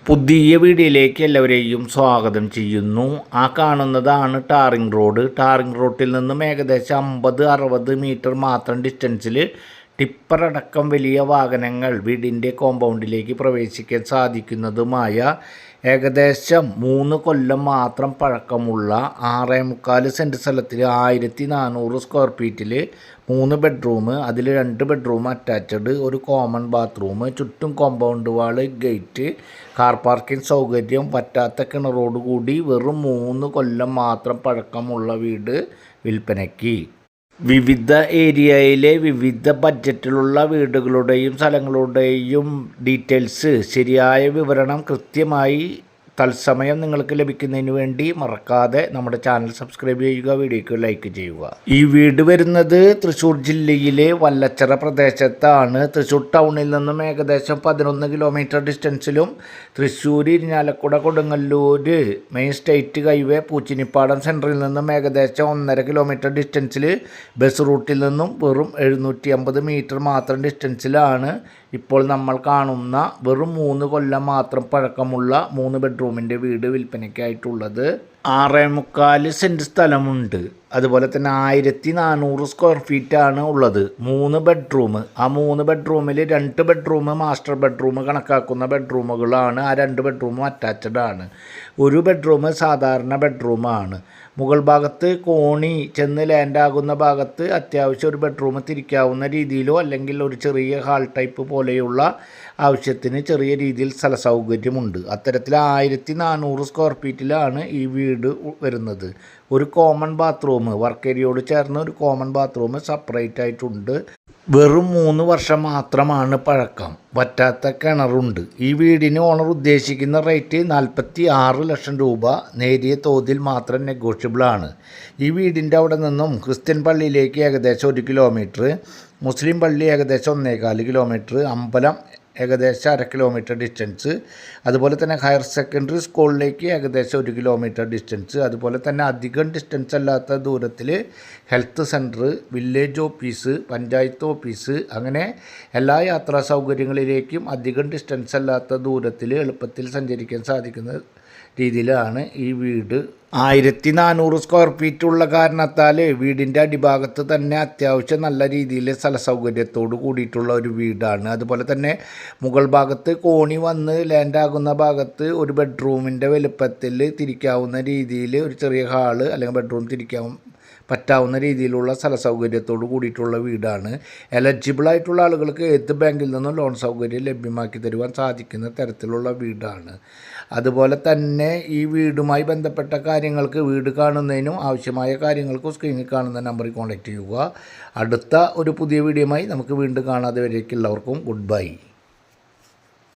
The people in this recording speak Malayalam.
പുതിയ വീഡിയോയിലേക്ക് എല്ലാവരെയും സ്വാഗതം ചെയ്യുന്നു. ആ കാണുന്നതാണ് ടാറിംഗ് റോഡ്. ടാറിംഗ് റോഡിൽ നിന്നും ഏകദേശം 50-60 മീറ്റർ മാത്രം ഡിസ്റ്റൻസിൽ ടിപ്പറടക്കം വലിയ വാഹനങ്ങൾ വീടിൻ്റെ കോമ്പൗണ്ടിലേക്ക് പ്രവേശിക്കാൻ സാധിക്കുന്നതുമായ ഏകദേശം 3 കൊല്ലം മാത്രം പഴക്കമുള്ള 6.25 സെൻറ്റ് സ്ഥലത്തിൽ 1400 സ്ക്വയർ ഫീറ്റിൽ 3 ബെഡ്റൂം, അതിൽ 2 ബെഡ്റൂം അറ്റാച്ച്ഡ്, ഒരു കോമൺ ബാത്റൂം, ചുറ്റും കോമ്പൗണ്ട് വാള്, ഗേറ്റ്, കാർ പാർക്കിംഗ് സൗകര്യം, പറ്റാത്ത കിണറോടുകൂടി വെറും 3 കൊല്ലം മാത്രം പഴക്കമുള്ള വീട് വിൽപ്പനയ്ക്ക്. വിവിധ ഏരിയയിലെ വിവിധ ബഡ്ജറ്റിലുള്ള വീടുകളുടെയും സ്ഥലങ്ങളുടെയും ഡീറ്റെയിൽസ്, ശരിയായ വിവരണം കൃത്യമായി തത്സമയം നിങ്ങൾക്ക് ലഭിക്കുന്നതിന് വേണ്ടി മറക്കാതെ നമ്മുടെ ചാനൽ സബ്സ്ക്രൈബ് ചെയ്യുക, വീഡിയോയ്ക്ക് ലൈക്ക് ചെയ്യുക. ഈ വീട് വരുന്നത് തൃശ്ശൂർ ജില്ലയിലെ വല്ലച്ചിറ പ്രദേശത്താണ്. തൃശ്ശൂർ ടൗണിൽ നിന്നും ഏകദേശം 11 കിലോമീറ്റർ ഡിസ്റ്റൻസിലും Thrissur Irinjalakuda Kodungallur main state highway Poochinipadam സെൻറ്ററിൽ നിന്നും ഏകദേശം 1.5 കിലോമീറ്റർ ഡിസ്റ്റൻസിൽ ബസ് റൂട്ടിൽ നിന്നും വെറും 750 മീറ്റർ മാത്രം ഡിസ്റ്റൻസിലാണ് ഇപ്പോൾ നമ്മൾ കാണുന്ന വെറും 3 കൊല്ലം മാത്രം പഴക്കമുള്ള 3 ബെഡ്റൂമിൻ്റെ വീട് വിൽപ്പനയ്ക്കായിട്ടുള്ളത്. 6.25 സെൻറ്റ് സ്ഥലമുണ്ട്. അതുപോലെ തന്നെ 1400 സ്ക്വയർ ഫീറ്റാണ് ഉള്ളത്. 3 ബെഡ്റൂം. ആ 3 ബെഡ്റൂമിൽ 2 ബെഡ്റൂം മാസ്റ്റർ ബെഡ്റൂം കണക്കാക്കുന്ന ബെഡ്റൂമുകളാണ്. ആ 2 ബെഡ്റൂമും അറ്റാച്ച്ഡ് ആണ്. ഒരു ബെഡ്റൂം സാധാരണ ബെഡ്റൂമാണ്. മുകൾ ഭാഗത്ത് കോണി ചെന്ന് ലാൻഡാകുന്ന ഭാഗത്ത് അത്യാവശ്യം ഒരു ബെഡ്റൂം തിരിക്കാവുന്ന രീതിയിലോ അല്ലെങ്കിൽ ഒരു ചെറിയ ഹാൾ ടൈപ്പ് പോലെയുള്ള ആവശ്യത്തിന് ചെറിയ രീതിയിൽ സ്ഥല സൗകര്യമുണ്ട്. അത്തരത്തിൽ 1400 സ്ക്വയർ ഫീറ്റിലാണ് ഈ വീട് വരുന്നത്. ഒരു കോമൺ ബാത്റൂം, വർക്ക് ഏരിയയോട് ചേർന്ന് ഒരു കോമൺ ബാത്റൂം സെപ്പറേറ്റ് ആയിട്ടുണ്ട്. വെറും 3 വർഷം മാത്രമാണ് പഴക്കം. വറ്റാത്ത കിണറുണ്ട്. ഈ വീടിന് ഓണർ ഉദ്ദേശിക്കുന്ന റേറ്റ് 46 ലക്ഷം രൂപ. നേരിയ തോതിൽ മാത്രം നെഗോഷ്യബിളാണ്. ഈ വീടിൻ്റെ അവിടെ നിന്നും ക്രിസ്ത്യൻ പള്ളിയിലേക്ക് ഏകദേശം 1 കിലോമീറ്റർ, മുസ്ലിം പള്ളി ഏകദേശം 1.25 കിലോമീറ്റർ, അമ്പലം ഏകദേശം 1/2 കിലോമീറ്റർ ഡിസ്റ്റൻസ്, അതുപോലെ തന്നെ ഹയർ സെക്കൻഡറി സ്കൂളിലേക്ക് ഏകദേശം 1 കിലോമീറ്റർ ഡിസ്റ്റൻസ്, അതുപോലെ തന്നെ അധികം ഡിസ്റ്റൻസ് അല്ലാത്ത ദൂരത്തിൽ health centre, village office, panchayat office, അങ്ങനെ എല്ലാ യാത്രാ സൗകര്യങ്ങളിലേക്കും അധികം ഡിസ്റ്റൻസ് അല്ലാത്ത ദൂരത്തിൽ എളുപ്പത്തിൽ സഞ്ചരിക്കാൻ സാധിക്കുന്ന രീതിയിലാണ് ഈ വീട്. 1400 സ്ക്വയർ ഫീറ്റ് ഉള്ള കാരണത്താൽ വീടിൻ്റെ അടിഭാഗത്ത് തന്നെ അത്യാവശ്യം നല്ല രീതിയിൽ സ്ഥല സൗകര്യത്തോട് കൂടിയിട്ടുള്ള ഒരു വീടാണ്. അതുപോലെ തന്നെ മുകൾ ഭാഗത്ത് കോണി വന്ന് ലാൻഡാകുന്ന ഭാഗത്ത് ഒരു ബെഡ്റൂമിൻ്റെ വലുപ്പത്തിൽ തിരിക്കാവുന്ന രീതിയിൽ ഒരു ചെറിയ ഹാള് അല്ലെങ്കിൽ ബെഡ്റൂം തിരിക്കാൻ പറ്റാവുന്ന രീതിയിലുള്ള സ്ഥല സൗകര്യത്തോട് കൂടിയിട്ടുള്ള വീടാണ്. എലജിബിളായിട്ടുള്ള ആളുകൾക്ക് ഏത് ബാങ്കിൽ നിന്നും ലോൺ സൗകര്യം ലഭ്യമാക്കി തരുവാൻ സാധിക്കുന്ന തരത്തിലുള്ള വീടാണ്. അതുപോലെ തന്നെ ഈ വീടുമായി ബന്ധപ്പെട്ട കാര്യങ്ങൾക്ക്, വീട് കാണുന്നതിനും ആവശ്യമായ കാര്യങ്ങൾക്കും സ്ക്രീനിൽ കാണുന്ന നമ്പറിൽ കോൺടാക്റ്റ് ചെയ്യുക. അടുത്ത ഒരു പുതിയ വീഡിയോയുമായി നമുക്ക് വീണ്ടും കാണാതെ വരേക്കുള്ളവർക്കും ഗുഡ് ബൈ.